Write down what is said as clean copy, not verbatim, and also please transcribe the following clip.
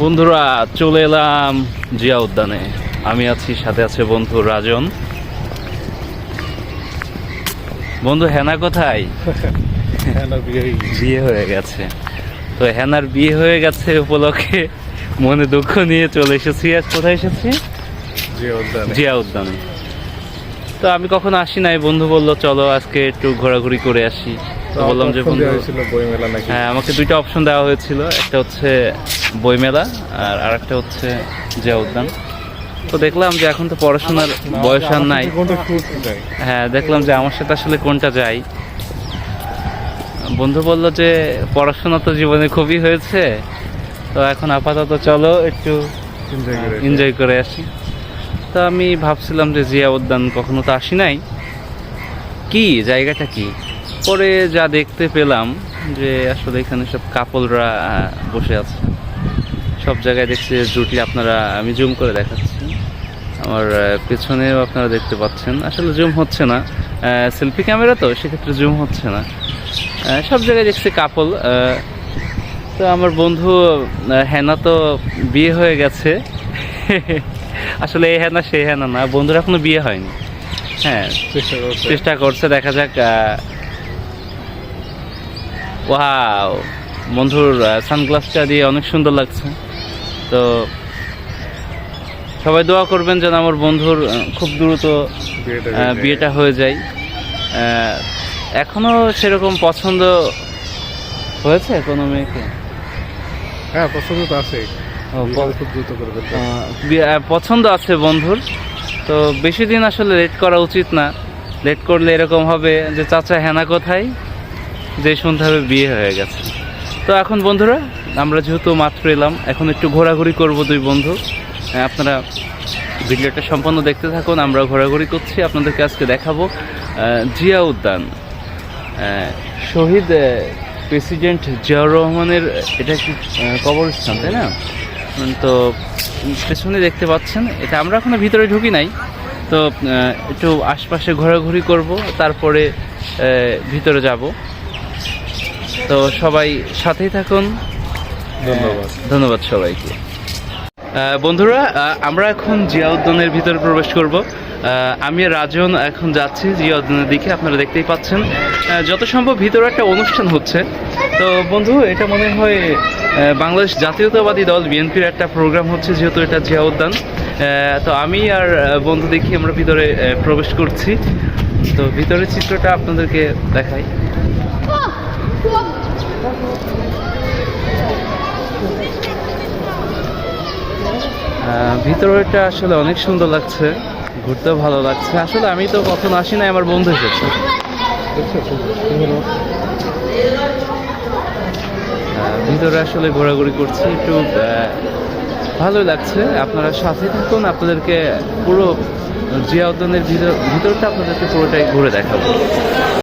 বন্ধুরা চলে এলাম জিয়া উদ্যানে। আমি আছি, সাথে আছে বন্ধু রাজন। বন্ধু হেনা কোথায়? বিয়ে হয়ে গেছে। তো হেনার বিয়ে হয়ে গেছে উপলক্ষে মনে দুঃখ নিয়ে চলে এসেছি। আজ কোথায় এসেছি? জিয়া উদ্যানে। তো আমি কখনো আসি নাই, বন্ধু বললো চলো আজকে একটু ঘোরাঘুরি করে আসি। তো বললাম যে বন্ধু, হ্যাঁ আমাকে দুইটা অপশন দেওয়া হয়েছিল, একটা হচ্ছে বইমেলা আর আরেকটা হচ্ছে জিয়া উদ্যান। তো দেখলাম যে এখন তো পড়াশোনার বয়স আর নাই। হ্যাঁ দেখলাম যে আমার সাথে আসলে কোনটা যাই। বন্ধু বললো যে পড়াশোনা তো জীবনে খুবই হয়েছে, তো এখন আপাতত চলো একটু এনজয় করে আসি। তো আমি ভাবছিলাম যে জিয়া উদ্যান কখনো তো আসি নাই, কি জায়গাটা কি। পরে যা দেখতে পেলাম যে আসলে এখানে সব কাপলরা বসে আছে। সব জায়গায় দেখছি জুটি, আপনারা আমি জুম করে দেখাচ্ছি, আমার পেছনেও আপনারা দেখতে পাচ্ছেন। আসলে জুম হচ্ছে না, সেলফি ক্যামেরা তো সেক্ষেত্রে জুম হচ্ছে না। সব জায়গায় দেখছি কাপল। তো আমার বন্ধু হেনা তো বিয়ে হয়ে গেছে। আসলে এই হেনা সেই হেনা না, বন্ধুর এখনো বিয়ে হয়নি। হ্যাঁ চেষ্টা করছে, দেখা যাক। ওয়াও, বন্ধুর সানগ্লাসটা দিয়ে অনেক সুন্দর লাগছে। তো সবাই দোয়া করবেন যেন আমার বন্ধুর খুব দ্রুত বিয়েটা হয়ে যায়। এখনো সেরকম পছন্দ হয়েছে কোনো মেয়েকে? হ্যাঁ পছন্দ তো আছে, পছন্দ আছে বন্ধুর। তো বেশি দিন আসলে লেট করা উচিত না, লেট করলে এরকম হবে যে চাচা হেনা কোথায়, যে শুনতে হবে বিয়ে হয়ে গেছে। তো এখন বন্ধুরা আমরা যেহেতু মাত্র এলাম, এখন একটু ঘোরাঘুরি করব দুই বন্ধু। আপনারা ভিডিওটা সম্পূর্ণ দেখতে থাকুন, আমরা ঘোরাঘুরি করছি। আপনাদেরকে আজকে দেখাবো জিয়া উদ্যান, শহীদ প্রেসিডেন্ট জিয়াউর রহমানের এটা কি কবরস্থান, তাই না? তো পেছনে দেখতে পাচ্ছেন এটা। আমরা এখনো ভিতরে ঢুকি নাই, তো একটু আশপাশে ঘোরাঘুরি করব, তারপরে ভিতরে যাব। তো সবাই সাথেই থাকুন। ধন্যবাদ সবাইকে। বন্ধুরা আমরা এখন জিয়া উদ্যানের ভিতরে প্রবেশ করব। আমি রাজন এখন যাচ্ছি জিয়া উদ্যানের দিকে। আপনারা দেখতেই পাচ্ছেন যত সম্ভব ভিতরে একটা অনুষ্ঠান হচ্ছে। তো বন্ধু এটা মনে হয় বাংলাদেশ জাতীয়তাবাদী দল বিএনপির একটা প্রোগ্রাম হচ্ছে, যেহেতু এটা জিয়া উদ্যান। তো আমি আর বন্ধু দেখি আমরা ভিতরে প্রবেশ করছি। তো ভিতরের চিত্রটা আপনাদেরকে দেখাই। ভিতরটা আসলে অনেক সুন্দর লাগছে, ঘুরতেও ভালো লাগছে। আসলে আমি তো কখনো আসি নাই, আমার বন্ধু এসেছে। ভিতরে আসলে ঘোরাঘুরি করছি, একটু ভালোই লাগছে। আপনারা সাথে থাকুন, আপনাদেরকে পুরো জিয়া উদ্যানের ভিতরটা আপনাদেরকে পুরোটাই ঘুরে দেখাবো।